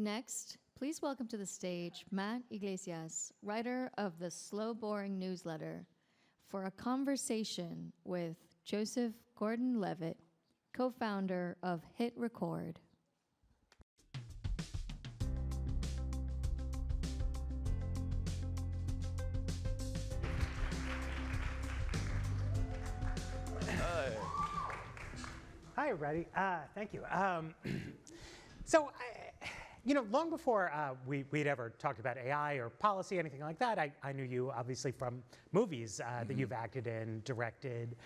Next, please welcome to the stage Matt Yglesias, writer of the Slow Boring newsletter, for a conversation with Joseph Gordon-Levitt, co-founder of Hit Record. Hi, everybody. Thank you. Long before we'd ever talked about AI or policy, anything like that, I knew you obviously from movies that you've acted in, directed.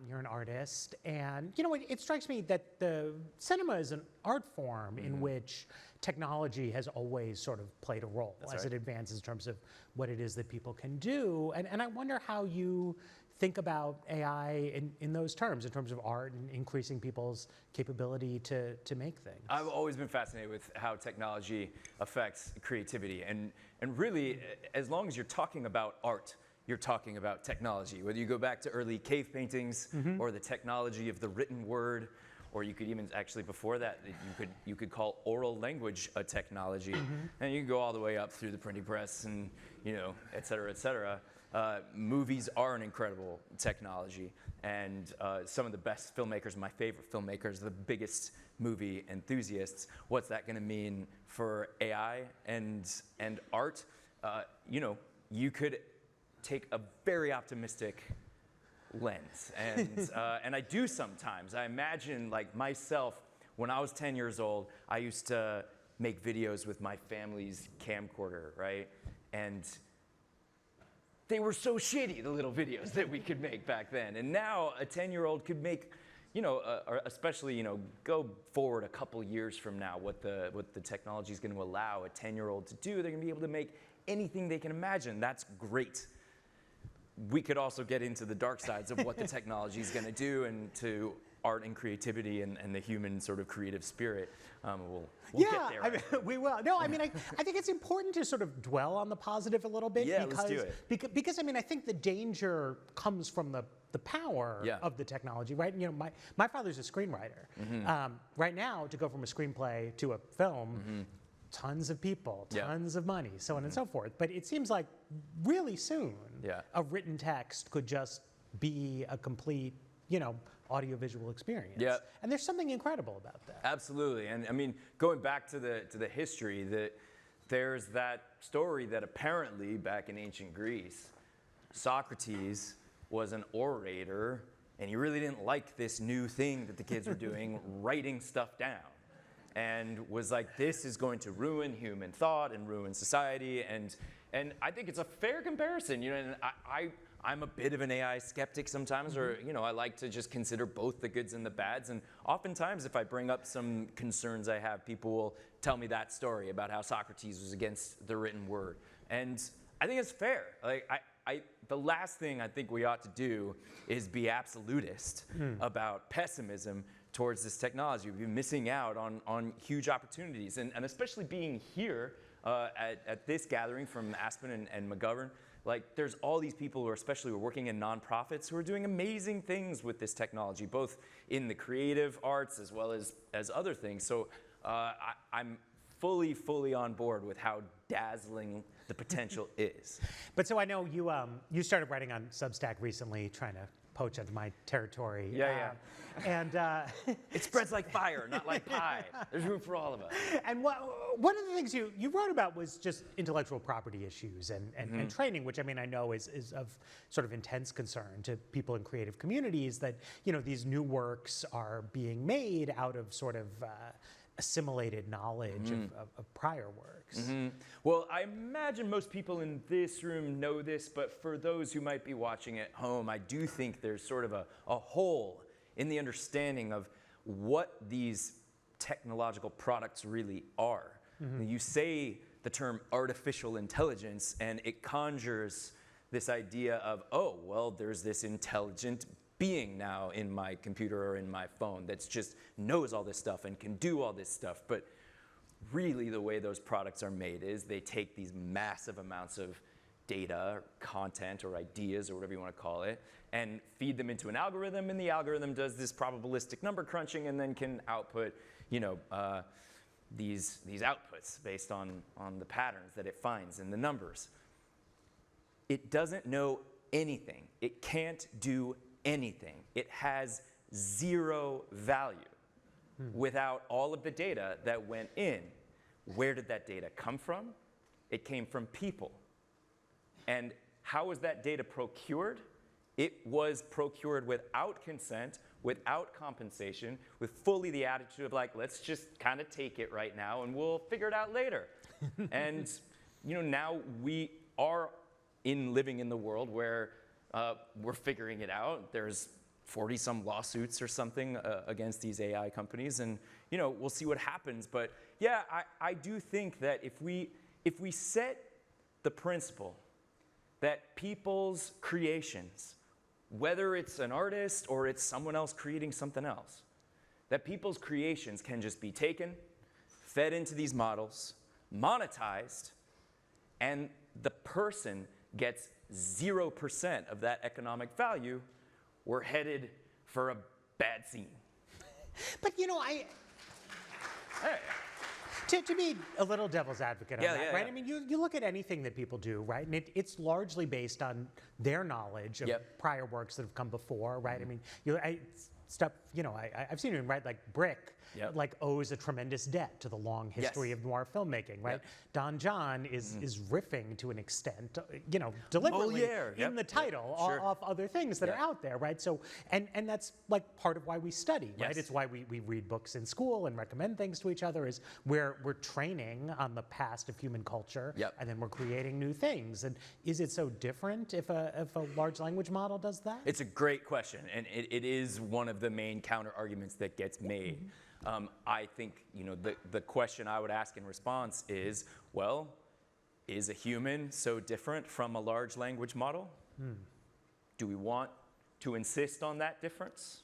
You're an artist. And, it strikes me that the cinema is an art form in which technology has always sort of played a role as it advances in terms of what it is that people can do. And I wonder how you think about AI in those terms, in terms of art and increasing people's capability to make things. I've always been fascinated with how technology affects creativity. And really, as long as you're talking about art, you're talking about technology. Whether you go back to early cave paintings or the technology of the written word, or you could even actually before that, you could call oral language a technology. And you can go all the way up through the printing press and, et cetera, et cetera. Movies are an incredible technology, and some of the best filmmakers, my favorite filmmakers, the biggest movie enthusiasts. What's that going to mean for AI and art? You could take a very optimistic lens, and I do sometimes. I imagine, like myself, when I was 10 years old, I used to make videos with my family's camcorder, right? And they were so shitty, the little videos that we could make back then. And now a 10-year-old could make, or especially, go forward a couple years from now, what the technology is going to allow a 10-year-old to do. They're going to be able to make anything they can imagine. That's great. We could also get into the dark sides of what the technology is going to do and to art and creativity and the human sort of creative spirit. We'll get there. Right? We will. No, I think it's important to sort of dwell on the positive a little bit. Yeah, let's do it. Because I think the danger comes from the power of the technology, right? My father's a screenwriter. Right now, to go from a screenplay to a film, tons of people, tons of money, so on and so forth. But it seems like really soon, a written text could just be a complete, audiovisual experience. Yeah. And there's something incredible about that. Absolutely. And going back to the history, there's that story that apparently back in ancient Greece, Socrates was an orator, and he really didn't like this new thing that the kids were doing, writing stuff down. And was like, this is going to ruin human thought and ruin society. And I think it's a fair comparison, and I'm a bit of an AI skeptic sometimes, or, I like to just consider both the goods and the bads. And oftentimes, if I bring up some concerns I have, people will tell me that story about how Socrates was against the written word. And I think it's fair. Like, the last thing I think we ought to do is be absolutist about pessimism towards this technology. We've been missing out on huge opportunities. And especially being here at this gathering from Aspen and McGovern, like there's all these people who are especially working in nonprofits who are doing amazing things with this technology, both in the creative arts as well as other things. So I'm fully on board with how dazzling the potential is. But so I know you started writing on Substack recently, trying to poach into my territory. Yeah. And it spreads like fire, not like pie. There's room for all of us. And one of the things you wrote about was just intellectual property issues and training, which I know is of sort of intense concern to people in creative communities, that these new works are being made out of sort of assimilated knowledge of prior works. Well, I imagine most people in this room know this, but for those who might be watching at home, I do think there's sort of a hole in the understanding of what these technological products really are. You say the term artificial intelligence, and it conjures this idea of, oh, well, there's this intelligent being now in my computer or in my phone that's just knows all this stuff and can do all this stuff. But really the way those products are made is they take these massive amounts of data, or content, or ideas, or whatever you want to call it, and feed them into an algorithm, and the algorithm does this probabilistic number crunching and then can output, these outputs based on the patterns that it finds in the numbers. It doesn't know anything. It can't do anything. It has zero value without all of the data that went in. Where did that data come from? It came from people. And how was that data procured? It was procured without consent, without compensation, with fully the attitude of like, let's just kind of take it right now and we'll figure it out later. And now we are living in the world where we're figuring it out. There's 40-some lawsuits or something against these AI companies, and we'll see what happens. But yeah, I do think that if we set the principle that people's creations, whether it's an artist or it's someone else creating something else, that people's creations can just be taken, fed into these models, monetized, and the person gets 0% of that economic value, we're headed for a bad scene. But to be a little devil's advocate on that, right? I mean, you look at anything that people do, right? And it's largely based on their knowledge of prior works that have come before, right? I mean, I've seen it, right? Like Brick, like owes a tremendous debt to the long history of noir filmmaking, right? Don John is riffing to an extent, deliberately in the title off other things that are out there, right? So, and that's like part of why we study, right? It's why we read books in school and recommend things to each other, is we're training on the past of human culture, and then we're creating new things. And is it so different if a large language model does that? It's a great question, and it is one of the main counter arguments that gets made. I think the question I would ask in response is, well, is a human so different from a large language model? Do we want to insist on that difference?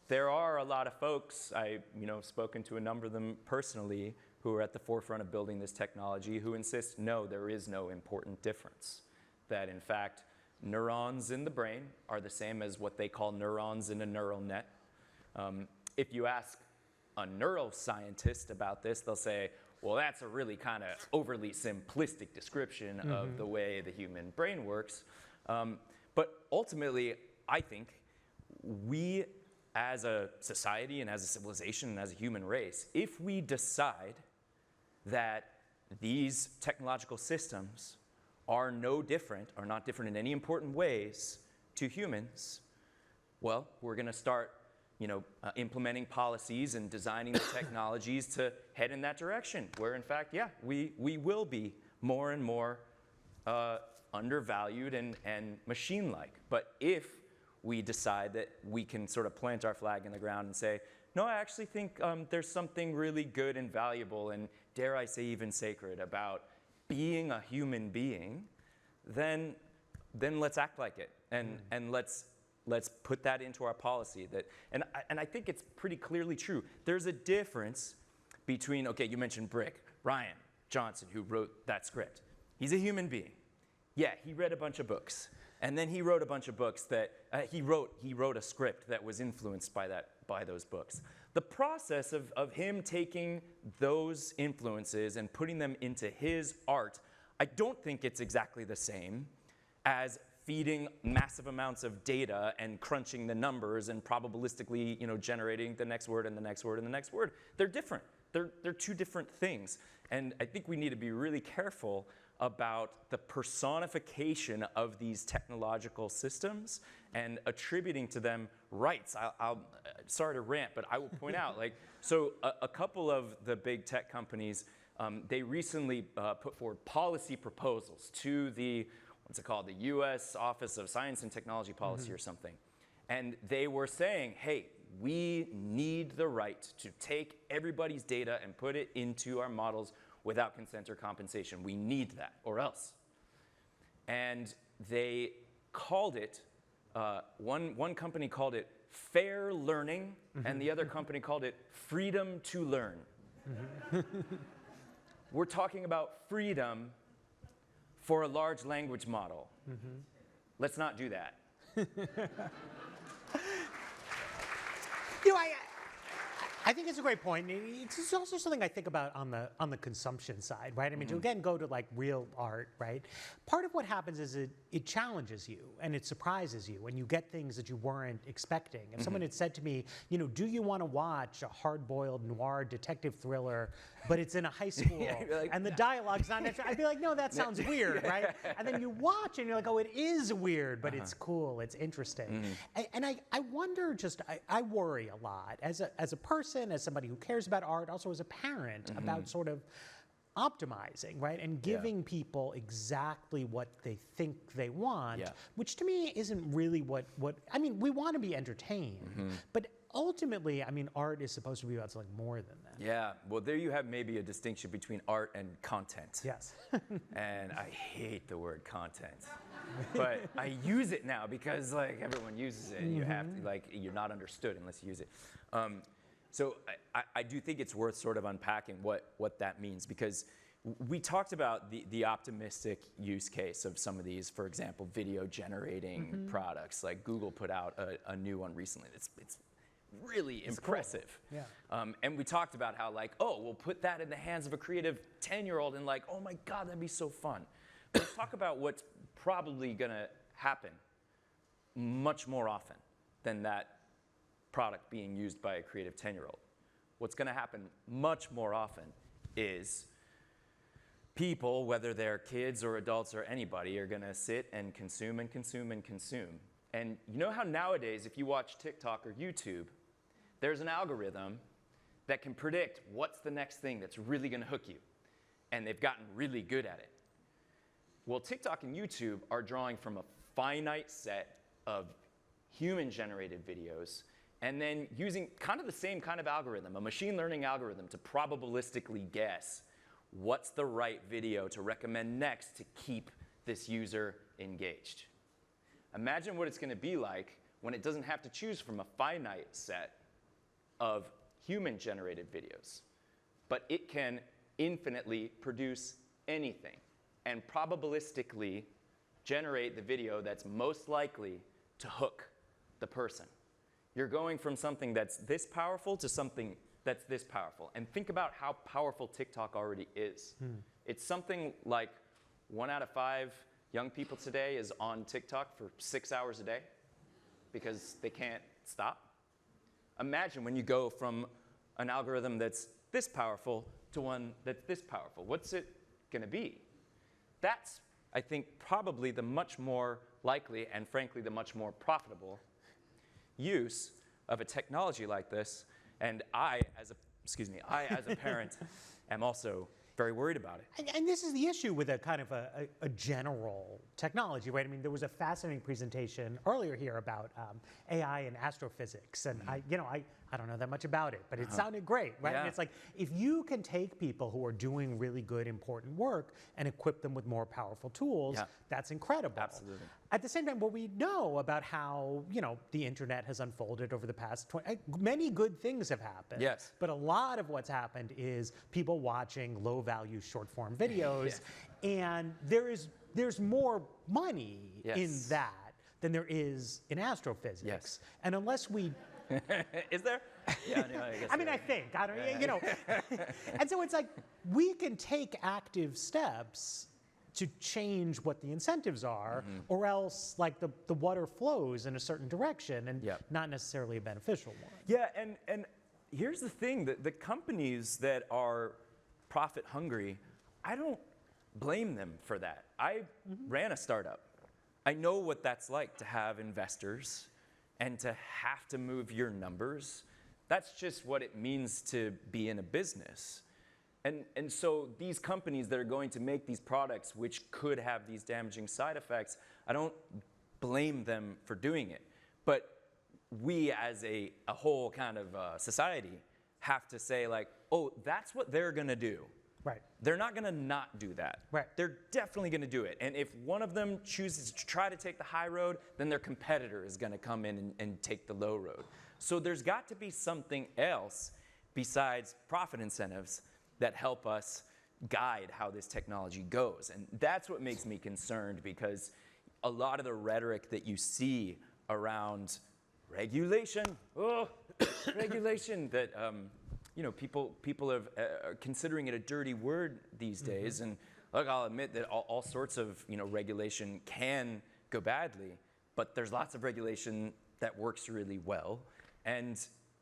There are a lot of folks, I've spoken to a number of them personally, who are at the forefront of building this technology, who insist, no, there is no important difference. That in fact, neurons in the brain are the same as what they call neurons in a neural net. If you ask a neuroscientist about this, they'll say, well, that's a really kind of overly simplistic description of the way the human brain works. But ultimately, I think we as a society and as a civilization and as a human race, if we decide that these technological systems are no different, are not different in any important ways to humans, well, we're going to start implementing policies and designing the technologies to head in that direction, where in fact, we will be more and more undervalued and machine-like. But if we decide that we can sort of plant our flag in the ground and say, no, I actually think there's something really good and valuable and, dare I say, even sacred about being a human being, then let's act like it, and let's put that into our policy. And I think it's pretty clearly true. There's a difference between, okay, you mentioned Brick, Ryan Johnson, who wrote that script. He's a human being. Yeah, he read a bunch of books, and then he wrote a bunch of books that he wrote a script that was influenced by those books. The process of him taking those influences and putting them into his art, I don't think it's exactly the same as feeding massive amounts of data and crunching the numbers and probabilistically, generating the next word and the next word and the next word. They're different. They're two different things. And I think we need to be really careful about the personification of these technological systems and attributing to them rights. I'll sorry to rant, but I will point out, so a couple of the big tech companies, they recently put forward policy proposals to the, what's it called, the U.S. Office of Science and Technology Policy or something. And they were saying, hey, we need the right to take everybody's data and put it into our models without consent or compensation. We need that, or else. And they called it, one company called it fair learning, and the other company called it freedom to learn. We're talking about freedom for a large language model. Let's not do that. I think it's a great point. It's also something I think about on the consumption side, right? I mean, to again go to like real art, right? Part of what happens is it challenges you and it surprises you, and you get things that you weren't expecting. If someone had said to me, you know, do you want to watch a hard-boiled noir detective thriller, but it's in a high school like, and the dialogue's not natural, I'd be like, no, that sounds weird, right? And then you watch and you're like, oh, it is weird, but it's cool, it's interesting. And I wonder, just I worry a lot as a person, as somebody who cares about art, also as a parent, about sort of optimizing, right? And giving people exactly what they think they want, which to me isn't really what I mean, we want to be entertained, but ultimately, I mean, art is supposed to be about something more than that. Yeah, well, there you have maybe a distinction between art and content. Yes. And I hate the word content, but I use it now because like everyone uses it, and you have to, like, you're not understood unless you use it. So I do think it's worth sort of unpacking what that means, because we talked about the optimistic use case of some of these, for example, video generating products. Like Google put out a new one recently. It's really impressive. Cool. Yeah. And we talked about how like, oh, we'll put that in the hands of a creative 10-year-old and like, oh my God, that'd be so fun. But let's talk about what's probably gonna happen much more often than that product being used by a creative 10-year-old. What's gonna happen much more often is people, whether they're kids or adults or anybody, are gonna sit and consume and consume and consume. And you know how nowadays, if you watch TikTok or YouTube, there's an algorithm that can predict what's the next thing that's really gonna hook you. And they've gotten really good at it. Well, TikTok and YouTube are drawing from a finite set of human-generated videos, and then using kind of the same kind of algorithm, a machine learning algorithm, to probabilistically guess what's the right video to recommend next to keep this user engaged. Imagine what it's going to be like when it doesn't have to choose from a finite set of human-generated videos, but it can infinitely produce anything and probabilistically generate the video that's most likely to hook the person. You're going from something that's this powerful to something that's this powerful. And think about how powerful TikTok already is. It's something like 1 out of 5 young people today is on TikTok for 6 hours a day because they can't stop. Imagine when you go from an algorithm that's this powerful to one that's this powerful. What's it gonna be? That's, I think, probably the much more likely and frankly the much more profitable use of a technology like this, and I, as a parent, am also very worried about it. And this is the issue with a kind of a general technology, right? I mean, there was a fascinating presentation earlier here about AI and astrophysics, and I don't know that much about it, but it sounded great, right? Yeah. And it's like, if you can take people who are doing really good, important work and equip them with more powerful tools, that's incredible. Absolutely. At the same time, what we know about how, the internet has unfolded over the past 20, many good things have happened. Yes. But a lot of what's happened is people watching low-value short-form videos, and there's more money in that than there is in astrophysics. Yes. And unless we Is there? Yeah, no, I guess. I mean, I think, I don't, and so it's like, we can take active steps to change what the incentives are, or else like the water flows in a certain direction and not necessarily a beneficial one. Yeah, and here's the thing, the companies that are profit hungry, I don't blame them for that. I ran a startup. I know what that's like to have investors and to have to move your numbers. That's just what it means to be in a business. And so these companies that are going to make these products which could have these damaging side effects, I don't blame them for doing it. But we as a whole kind of society have to say like, oh, that's what they're gonna do. Right. They're not gonna not do that. Right. They're definitely gonna do it. And if one of them chooses to try to take the high road, then their competitor is gonna come in and take the low road. So there's got to be something else besides profit incentives that help us guide how this technology goes. And that's what makes me concerned, because a lot of the rhetoric that you see around regulation, regulation that people are considering it a dirty word these days. And look, I'll admit that all sorts of regulation can go badly, but there's lots of regulation that works really well. And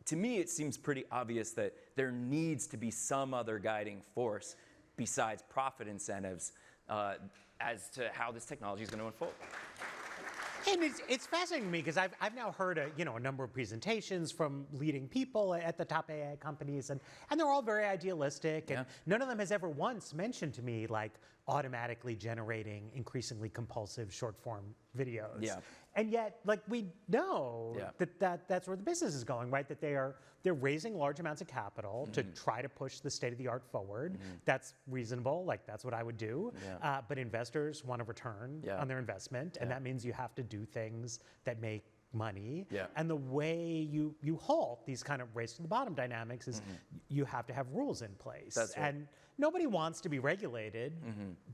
to me, it seems pretty obvious that there needs to be some other guiding force besides profit incentives as to how this technology is going to unfold. And it's fascinating to me because I've now heard a number of presentations from leading people at the top AI companies, and they're all very idealistic, and none of them has ever once mentioned to me like automatically generating increasingly compulsive short form videos. Yeah. And yet, like, we know that's where the business is going, right? That they're raising large amounts of capital to try to push the state of the art forward. That's reasonable. Like, that's what I would do. But investors want a return on their investment, and that means you have to do things that make money. And the way you halt these kind of race to the bottom dynamics is you have to have rules in place. That's right. And nobody wants to be regulated,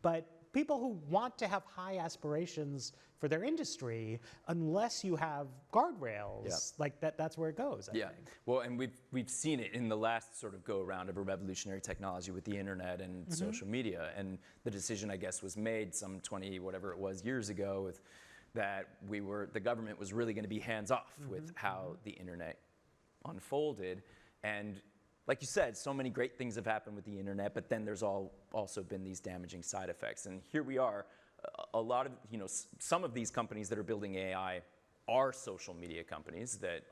but people who want to have high aspirations for their industry, unless you have guardrails, like that's where it goes, I think. Well, and we've seen it in the last sort of go around of a revolutionary technology with the internet and social media. And the decision, I guess, was made some 20, whatever it was, years ago with that the government was really going to be hands off with how the internet unfolded. And like you said, so many great things have happened with the internet, but then there's also been these damaging side effects. And here we are, a lot of, some of these companies that are building AI are social media companies that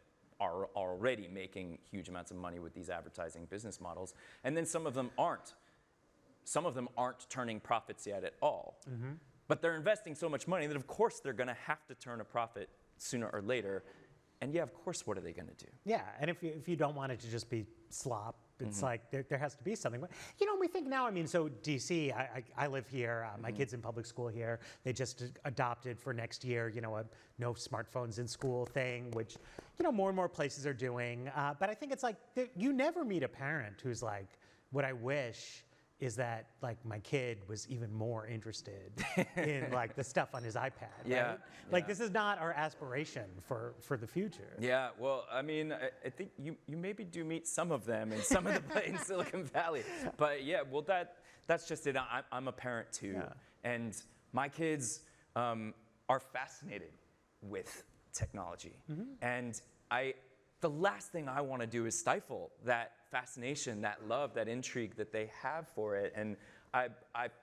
are already making huge amounts of money with these advertising business models. And then some of them aren't. Some of them aren't turning profits yet at all. But they're investing so much money that of course they're gonna have to turn a profit sooner or later. And yeah, of course, what are they going to do? Yeah, and if you don't want it to just be slop, it's like there has to be something. But we think now, so DC, I live here, my kid's in public school here. They just adopted for next year, a no smartphones in school thing, which, more and more places are doing. But I think it's like, you never meet a parent who's like, what I wish is that like my kid was even more interested in like the stuff on his iPad, right? Like this is not our aspiration for the future. Yeah, well, I think you maybe do meet some of them in some of the in Silicon Valley, but yeah, well that's just it. I'm a parent too, and my kids are fascinated with technology, and the last thing I want to do is stifle that fascination, that love, that intrigue that they have for it. And I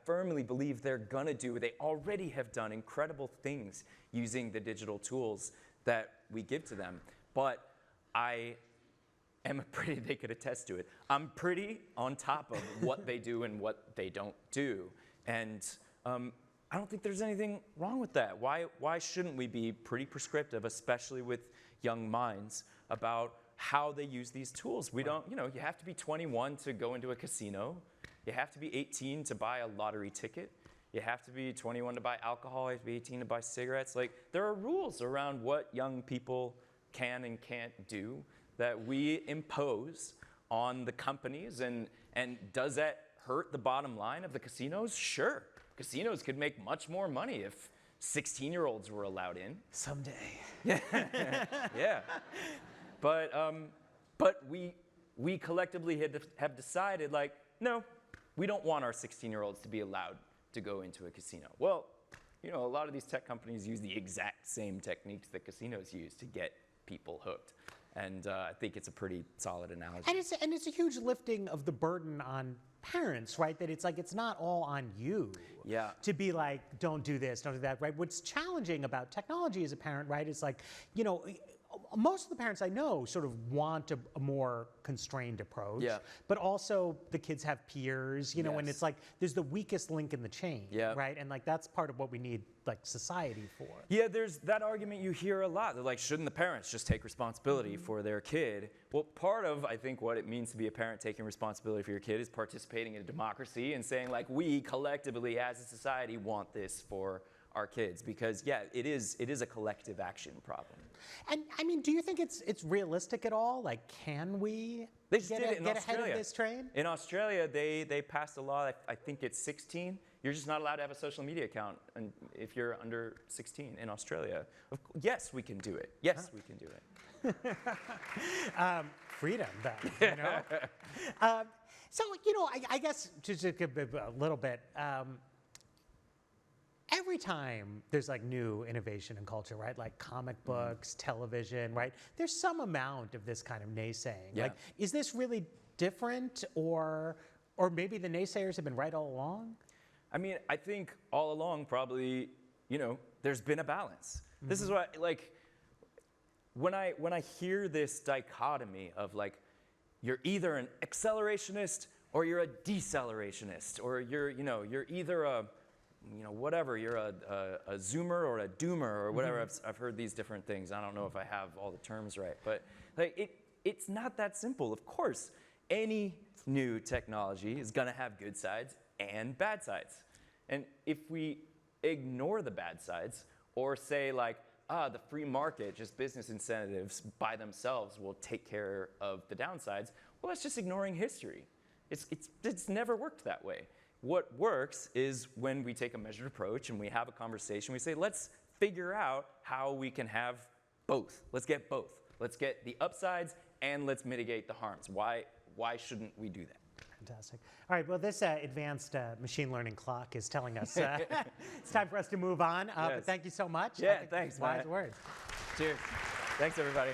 firmly believe they're going to do, they already have done incredible things using the digital tools that we give to them. But I am pretty, they could attest to it, I'm pretty on top of what they do and what they don't do. And I don't think there's anything wrong with that. Why shouldn't we be pretty prescriptive, especially with young minds, about how they use these tools? We don't, you have to be 21 to go into a casino. You have to be 18 to buy a lottery ticket. You have to be 21 to buy alcohol. You have to be 18 to buy cigarettes. Like, there are rules around what young people can and can't do that we impose on the companies. And does that hurt the bottom line of the casinos? Sure. Casinos could make much more money if 16-year-olds were allowed in. Someday. Yeah. But we collectively have decided, like, no, we don't want our 16-year-olds to be allowed to go into a casino. Well, a lot of these tech companies use the exact same techniques that casinos use to get people hooked. And I think it's a pretty solid analogy. And it's a huge lifting of the burden on parents, right? That it's like, it's not all on you to be like, don't do this, don't do that, right? What's challenging about technology as a parent, right, is like, most of the parents I know sort of want a more constrained approach, but also the kids have peers, and it's like there's the weakest link in the chain, right? And like that's part of what we need like society for. Yeah, there's that argument you hear a lot. They're like, shouldn't the parents just take responsibility for their kid? Well, part of, I think, what it means to be a parent taking responsibility for your kid is participating in a democracy and saying, like, we collectively as a society want this for our kids, because it is a collective action problem. And do you think it's realistic at all? Like, can we get ahead of this train? In Australia, they passed a law, I think it's 16. you're just not allowed to have a social media account and if you're under 16 in Australia. Yes, we can do it. Yes, we can do it. Freedom, then, you know? So, you know, I guess just a little bit, every time there's like new innovation in culture, right? Like comic books, television, right? There's some amount of this kind of naysaying. Yeah. Like, is this really different, or maybe the naysayers have been right all along? I mean, I think all along probably, you know, there's been a balance. This is what, like, when I hear this dichotomy of like, you're either an accelerationist or you're a decelerationist, or you're either a, you know, whatever, you're a zoomer or a doomer or whatever. I've heard these different things. I don't know if I have all the terms right, but like it's not that simple. Of course, any new technology is gonna have good sides and bad sides. And if we ignore the bad sides or say like, the free market, just business incentives by themselves will take care of the downsides, well, that's just ignoring history. It's never worked that way. What works is when we take a measured approach and we have a conversation, we say, let's figure out how we can have both. Let's get both. Let's get the upsides and let's mitigate the harms. Why shouldn't we do that? Fantastic. All right, well, this advanced machine learning clock is telling us it's time for us to move on. Yes. But thank you so much. Yeah, thanks, Wise Matt. words. Cheers. Thanks, everybody.